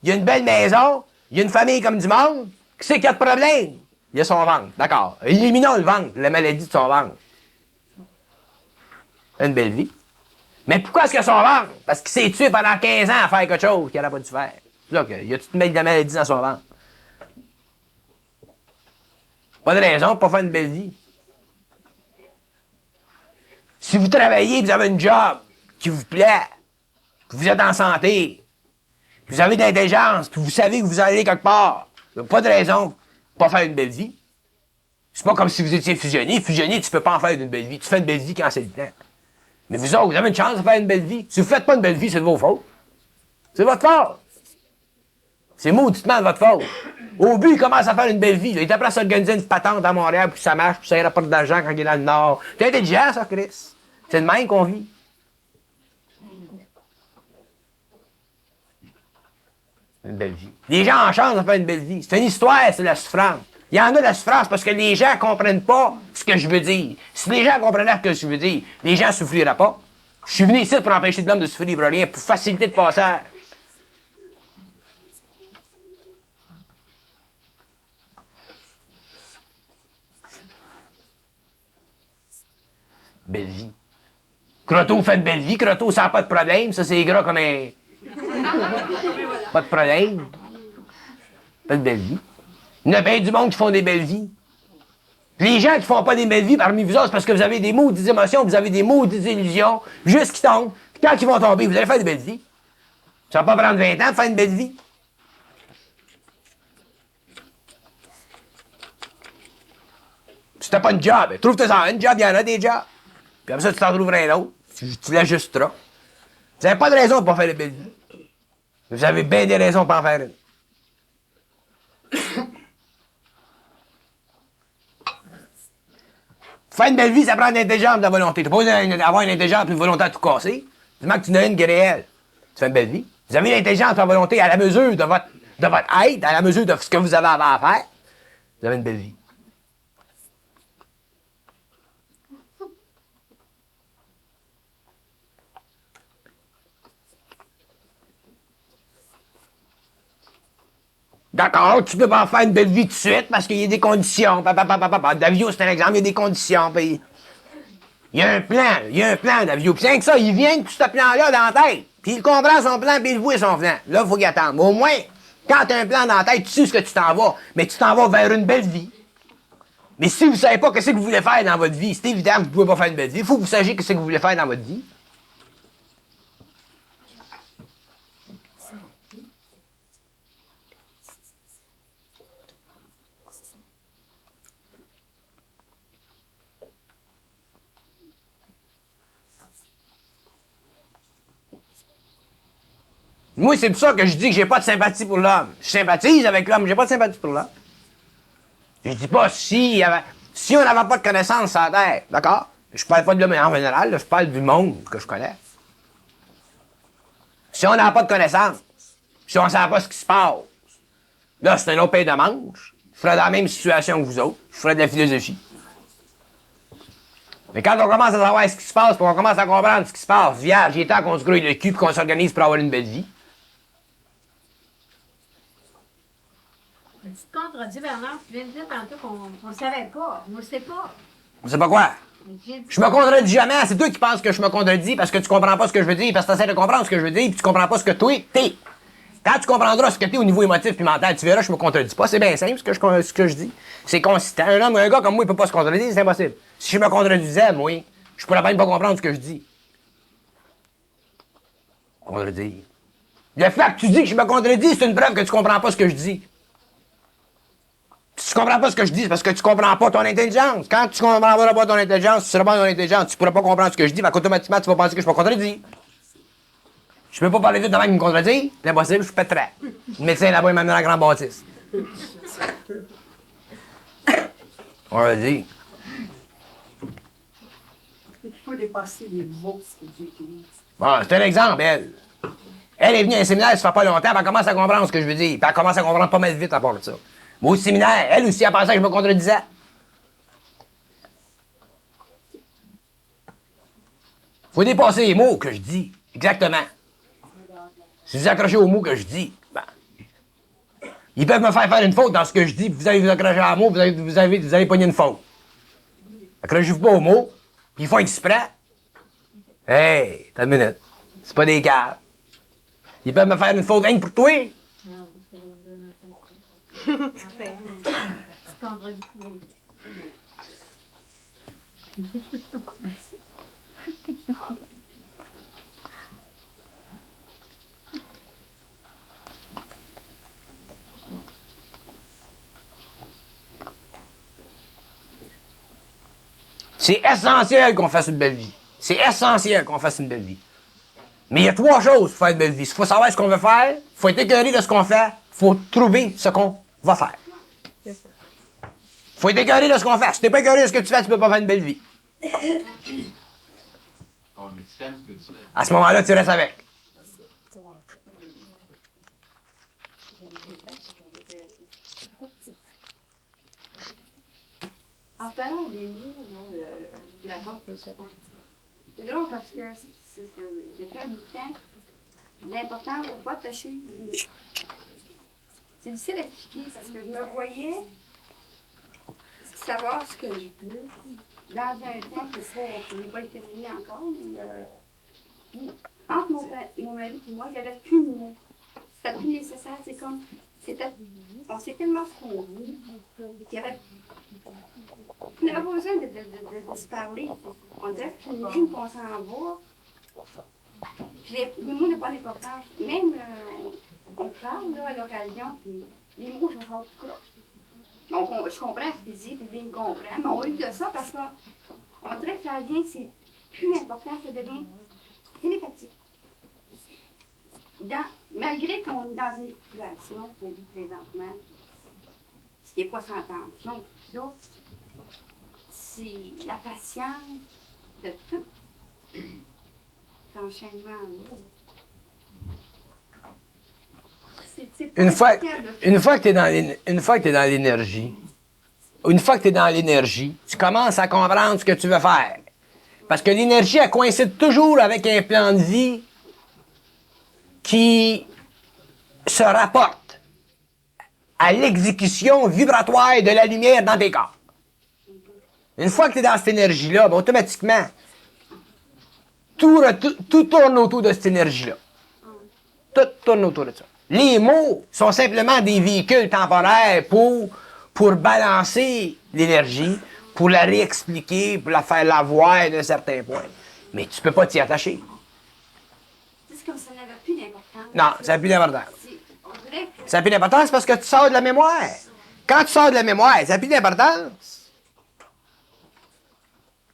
il y a une belle maison, il y a une famille comme du monde. Qu'est-ce qu'il y a de problème? Il y a son ventre, d'accord. Éliminons le ventre, la maladie de son ventre. Une belle vie. Mais pourquoi est-ce qu'il y a son ventre? Parce qu'il s'est tué pendant 15 ans à faire quelque chose qu'il n'aurait pas dû faire. C'est là qu'il y a toute une maladie dans son ventre. Pas de raison pour pas faire une belle vie. Si vous travaillez, vous avez une job qui vous plaît, que vous êtes en santé, que vous avez de l'intelligence, que vous savez que vous allez quelque part, il n'y a pas de raison pour pas faire une belle vie. C'est pas comme si vous étiez fusionné. Fusionné, tu peux pas en faire une belle vie. Tu fais une belle vie quand c'est le temps. Mais vous autres, vous avez une chance de faire une belle vie. Si vous faites pas une belle vie, c'est de vos fautes. C'est votre faute. C'est mauditement de votre faute. Au but, il commence à faire une belle vie. Là. Il est après à s'organiser une patente à Montréal, puis ça marche, puis ça rapporte d'argent quand il est dans le Nord. C'est intelligent, ça, Chris. C'est de même qu'on vit. Une belle vie. Les gens ont chance de faire une belle vie. C'est une histoire, c'est la souffrance. Il y en a de la souffrance parce que les gens ne comprennent pas ce que je veux dire. Si les gens comprenaient ce que je veux dire, les gens ne souffriraient pas. Je suis venu ici pour empêcher de l'homme de souffrir pour rien, pour faciliter le passage. Belle vie. Croteau fait une belle vie. Croteau, ça n'a pas de problème. Ça, c'est gras comme un... Pas de problème. Pas de belle vie. Il y en a bien du monde qui font des belles vies. Les gens qui font pas des belles vies parmi vous autres, c'est parce que vous avez des maudites émotions, vous avez des maudites illusions, juste qui tombent. Puis quand ils vont tomber, vous allez faire des belles vies. Ça va pas prendre 20 ans de faire une belle vie. Si t'as pas une job, trouve-toi ça. Une job, il y en a des jobs. Puis après ça, tu t'en trouveras un autre. Tu l'ajusteras. Vous n'avez pas de raison pour pas faire de belles vies. Vous avez bien des raisons pour en faire une. Faire une belle vie, ça prend une intelligence de la volonté. Tu n'as pas besoin d'avoir une intelligence et une volonté à tout casser. Du moment que tu n'as une qui est réelle. Tu fais une belle vie. Vous avez l'intelligence et la volonté à la mesure de votre être, à la mesure de ce que vous avez à faire. Vous avez une belle vie. D'accord, tu peux pas faire une belle vie tout de suite parce qu'il y a des conditions. Davio, c'est un exemple, il y a des conditions. Puis il y a un plan, Davio. Puis rien que ça, il vient avec tout ce plan-là dans la tête. Puis il comprend son plan, puis il voit son plan. Là, il faut qu'il attende. Au moins, quand tu as un plan dans la tête, tu sais ce que tu t'en vas. Mais tu t'en vas vers une belle vie. Mais si vous ne savez pas ce que vous voulez faire dans votre vie, c'est évident que vous ne pouvez pas faire une belle vie. Il faut que vous sachiez ce que vous voulez faire dans votre vie. Moi, c'est pour ça que je dis que j'ai pas de sympathie pour l'homme. Je sympathise avec l'homme, mais j'ai pas de sympathie pour l'homme. Je dis pas si on n'avait pas de connaissances sur la Terre, d'accord? Je parle pas de l'homme en général, là, je parle du monde que je connais. Si on n'avait pas de connaissances, si on ne savait pas ce qui se passe, là, c'est un autre pays de manche. Je ferais dans la même situation que vous autres. Je ferais de la philosophie. Mais quand on commence à savoir ce qui se passe, puis on commence à comprendre ce qui se passe, vierge, il est temps qu'on se grouille le cul et qu'on s'organise pour avoir une belle vie. Tu te contredis, Bernard. Tu viens de dire tantôt qu'on ne savait pas. On ne sait pas. On sait pas quoi? J'ai dit- Je me contredis jamais. C'est toi qui penses que je me contredis parce que tu comprends pas ce que je veux dire, parce que tu essaies de comprendre ce que je veux dire, puis tu comprends pas ce que toi, t'es. Quand tu comprendras ce que t'es au niveau émotif puis mental, tu verras, je me contredis pas. C'est bien simple ce que je dis. C'est consistant. Un homme ou un gars comme moi, il peut pas se contredire, c'est impossible. Si je me contredisais, moi, je pourrais même pas comprendre ce que je dis. Contredire. Le fait que tu dis que je me contredis, c'est une preuve que tu comprends pas ce que je dis. Si tu comprends pas ce que je dis, c'est parce que tu comprends pas ton intelligence. Quand tu comprends pas ton intelligence, tu seras pas ton intelligence, tu pourras pas comprendre ce que je dis, fait qu'automatiquement, tu vas penser que je me contredis. Je peux pas parler vite de même qui me contredit, c'est impossible, je pèterais. Le médecin là-bas, il m'a amené à la grande bâtisse. On va dire. Il faut dépasser les mots que tu utilises. Bon, c'est un exemple, elle. Elle est venue à un séminaire, ça fait pas longtemps, puis elle commence à comprendre ce que je veux dire. Puis elle commence à comprendre pas mal vite à part de ça. Moi, au séminaire, elle aussi, elle pensait que je me contredisais. Faut dépasser les mots que je dis. Exactement. Si vous accrochez aux mots que je dis, ben, ils peuvent me faire une faute dans ce que je dis, puis vous allez vous accrocher à un mot, vous allez pogner une faute. Accrochez-vous pas aux mots, puis ils font exprès. Hey, t'as une minute. C'est pas des caves. Ils peuvent me faire une faute rien que pour toi. Tu te contredis. C'est essentiel qu'on fasse une belle vie. C'est essentiel qu'on fasse une belle vie. Mais il y a 3 choses pour faire une belle vie. Il faut savoir ce qu'on veut faire, il faut être écœuré de ce qu'on fait, il faut trouver ce qu'on va faire. Il faut être écœuré de ce qu'on fait. Si tu n'es pas écœuré de ce que tu fais, tu ne peux pas faire une belle vie. À ce moment-là, tu restes avec. En parlant des livres, de la vente, c'est drôle parce que depuis un bout de temps, l'important de ne pas tâcher. C'est difficile à expliquer parce que je me voyais savoir ce que je veux dans un temps que je n'ai pas été terminé encore. Puis, entre mon mari et moi, il n'y avait plus de mots. C'était plus nécessaire. C'est comme. On s'est tellement fondus qu'il y avait. On n'avait pas besoin de se parler. On dirait que c'est une ligne qu'on s'en va. Puis les mots n'ont pas d'importance. Même, on parle là, à l'occasion, puis les mots sont pas tout croche. Donc, je comprends ce qu'il dit, puis lui me comprend. Mais on a eu de ça parce qu'on dirait que ça devient, c'est plus important, ça devient télépathique. Malgré qu'on est dans une situation qu'on vit présentement, ce qui n'est pas sans tension, là, c'est la patience de tout l'enchaînement. Une fois que tu es dans l'énergie, tu commences à comprendre ce que tu veux faire. Parce que l'énergie, elle coïncide toujours avec un plan de vie qui se rapporte à l'exécution vibratoire de la lumière dans tes corps. Une fois que tu es dans cette énergie-là, ben, automatiquement, tout tourne autour de cette énergie-là. Tout tourne autour de ça. Les mots sont simplement des véhicules temporaires pour balancer l'énergie, pour la réexpliquer, pour la faire la voir d'un certain point. Mais tu peux pas t'y attacher. C'est comme ça n'avait plus d'importance. Non, ça n'a plus d'importance. On dirait que Ça n'a plus d'importance parce que tu sors de la mémoire. Quand tu sors de la mémoire, ça n'a plus d'importance.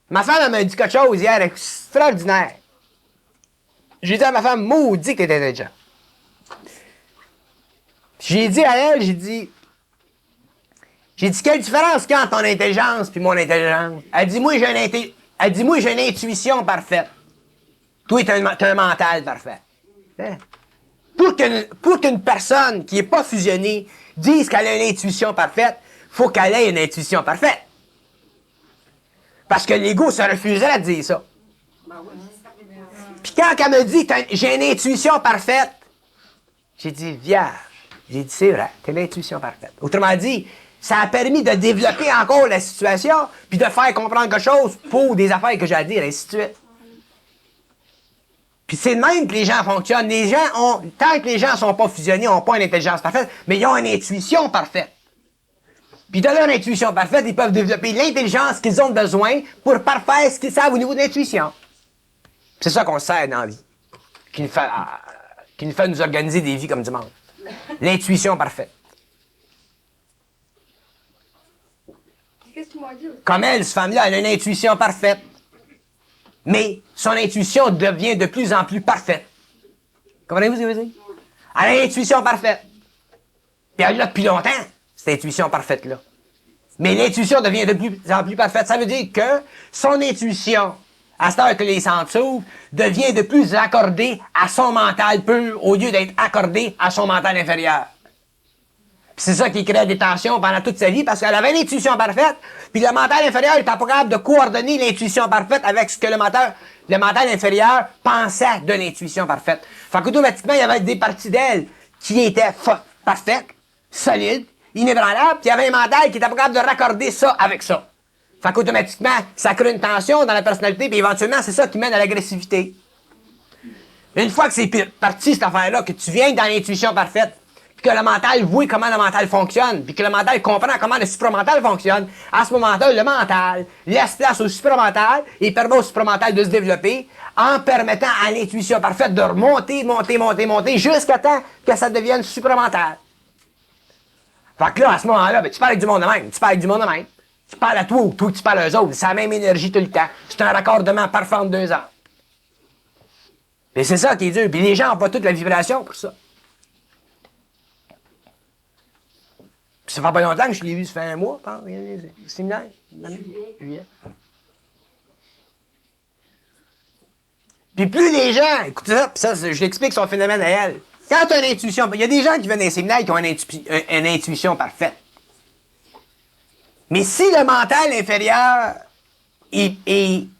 Ma femme, elle m'a dit quelque chose hier extraordinaire. J'ai dit à ma femme, maudit que t'es intelligent. J'ai dit à elle, j'ai dit, quelle différence qu'il y a entre ton intelligence et mon intelligence? Elle dit, moi, j'ai une intuition parfaite. Toi, t'as un mental parfait. Hein? Pour qu'une personne qui n'est pas fusionnée dise qu'elle a une intuition parfaite, il faut qu'elle ait une intuition parfaite. Parce que l'ego se refuserait à dire ça. Puis quand elle me dit j'ai une intuition parfaite, j'ai dit vierge. J'ai dit c'est vrai, t'as une intuition parfaite. Autrement dit, ça a permis de développer encore la situation, puis de faire comprendre quelque chose pour des affaires que j'ai à dire, et ainsi de suite. Puis c'est de même que les gens fonctionnent. Tant que les gens ne sont pas fusionnés, ils n'ont pas une intelligence parfaite, mais ils ont une intuition parfaite. Puis de leur intuition parfaite, ils peuvent développer l'intelligence qu'ils ont besoin pour parfaire ce qu'ils savent au niveau de l'intuition. C'est ça qu'on sert dans la vie, qui nous fait nous organiser des vies comme du monde. L'intuition parfaite. qu'est-ce que tu m'as dit? Comme elle, cette femme-là, elle a une intuition parfaite. Mais son intuition devient de plus en plus parfaite. Comprenez-vous ce que je veux dire? Elle a une intuition parfaite. Puis elle l'a depuis longtemps, cette intuition parfaite-là. Mais l'intuition devient de plus en plus parfaite. Ça veut dire que son intuition, à cette heure que les sens s'ouvrent, devient de plus accordée à son mental pur au lieu d'être accordée à son mental inférieur. Puis c'est ça qui crée des tensions pendant toute sa vie parce qu'elle avait l'intuition parfaite, puis le mental inférieur n'était pas capable de coordonner l'intuition parfaite avec ce que le mental inférieur pensait de l'intuition parfaite. Fait qu'automatiquement, il y avait des parties d'elle qui étaient parfaites, solides, inébranlables, puis il y avait un mental qui était pas capable de raccorder ça avec ça. Fait qu'automatiquement, ça crée une tension dans la personnalité, puis éventuellement, c'est ça qui mène à l'agressivité. Une fois que c'est parti, cette affaire-là, que tu viens dans l'intuition parfaite, puis que le mental voit comment le mental fonctionne, puis que le mental comprend comment le supramental fonctionne, à ce moment-là, le mental laisse place au supramental et permet au supramental de se développer en permettant à l'intuition parfaite de remonter, monter, jusqu'à temps que ça devienne supramental. Fait que là, à ce moment-là, ben, tu parles avec du monde de même, tu parles à toi ou toi tu parles aux autres, c'est la même énergie tout le temps. C'est un raccordement parfait entre deux âmes. Et c'est ça qui est dur. Puis les gens n'ont pas toute la vibration pour ça. Puis ça fait pas longtemps que je l'ai vu, ça fait un mois, je pense, le séminaire. Juillet. Puis plus les gens, écoutez ça, puis ça, je l'explique son phénomène à elle. Quand tu as une intuition, il y a des gens qui viennent dans les séminaires qui ont une intuition parfaite. Mais si le mental inférieur est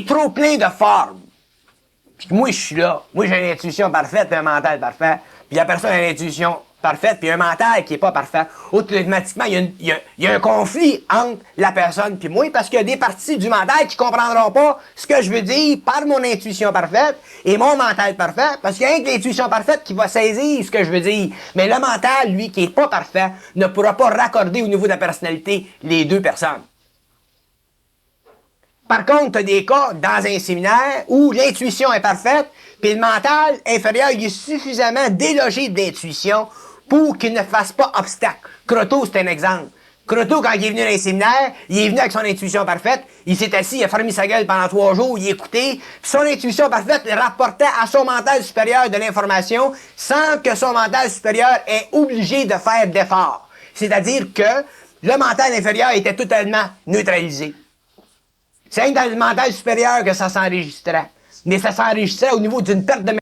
trop plein de formes, puis que moi je suis là, moi j'ai une intuition parfaite et un mental parfait, puis la personne a une intuition parfaite puis un mental qui est pas parfait, automatiquement il y a un conflit entre la personne puis moi parce qu'il y a des parties du mental qui comprendront pas ce que je veux dire par mon intuition parfaite et mon mental parfait parce qu'il y a rien que l'intuition parfaite qui va saisir ce que je veux dire. Mais le mental, lui, qui est pas parfait, ne pourra pas raccorder au niveau de la personnalité les deux personnes. Par contre, tu as des cas dans un séminaire où l'intuition est parfaite, puis le mental inférieur il est suffisamment délogé de l'intuition pour qu'il ne fasse pas obstacle. Croteau, c'est un exemple. Croteau, quand il est venu dans un séminaire, il est venu avec son intuition parfaite, il s'est assis, il a fermé sa gueule pendant 3 jours, il a écouté, puis son intuition parfaite rapportait à son mental supérieur de l'information sans que son mental supérieur ait obligé de faire d'efforts. C'est-à-dire que le mental inférieur était totalement neutralisé. C'est dans le mental supérieur que ça s'enregistrait. Mais ça s'enregistrait au niveau d'une perte de